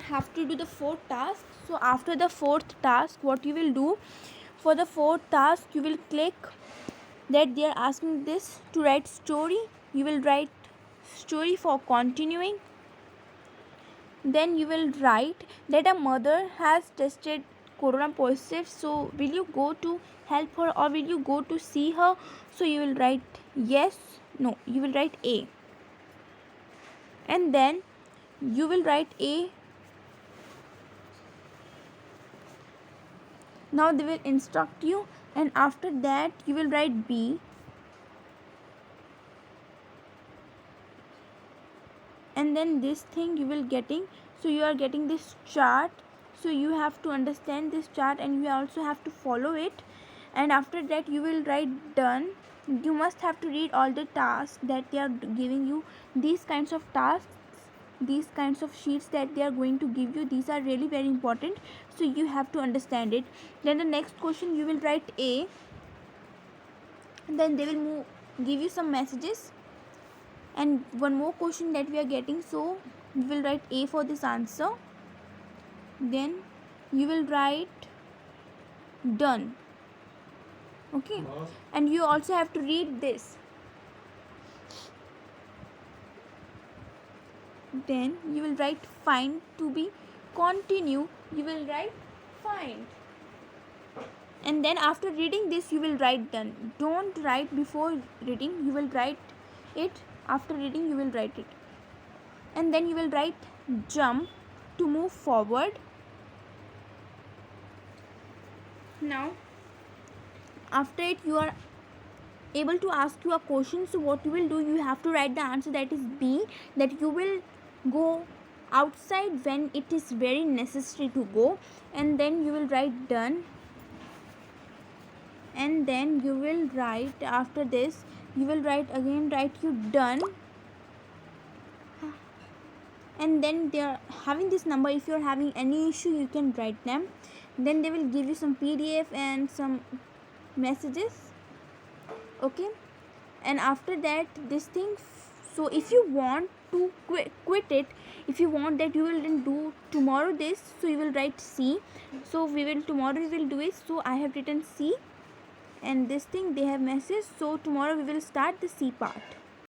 have to do the fourth task. So after the fourth task, what you will do, for the fourth task you will click that they are asking this to write story. You will write story for continuing. Then you will write that a mother has tested corona positive, so will you go to help her or will you go to see her? So you will write yes, no, you will write A, and then you will write A. Now they will instruct you, and after that you will write B, and then this thing you will getting. So you are getting this chart, so you have to understand this chart and you also have to follow it. And after that you will write done. You must have to read all the tasks that they are giving you. These kinds of tasks, these kinds of sheets that they are going to give you, these are really very important, so you have to understand it. Then the next question you will write A, then they will give you some messages and one more question that we are getting, so you will write A for this answer. Then you will write done. Okay, and you also have to read this. Then you will write find. To be continue, you will write find. And then after reading this you will write done. Don't write before reading, you will write it after reading, you will write it. And then you will write jump to move forward. Now after it you are able to ask you a question, so what you will do, you have to write the answer, that is B, that you will go outside when it is very necessary to go. And then you will write done, and then you will write after this, you will write again, write you done. And then they are having this number, if you are having any issue you can write them. Then they will give you some PDF and some messages. Okay, and after that this thing, so if you want to quit it, if you want that you will then do tomorrow this, so you will write C. So tomorrow we will do it, so I have written C, and this thing they have message, so tomorrow we will start the C part.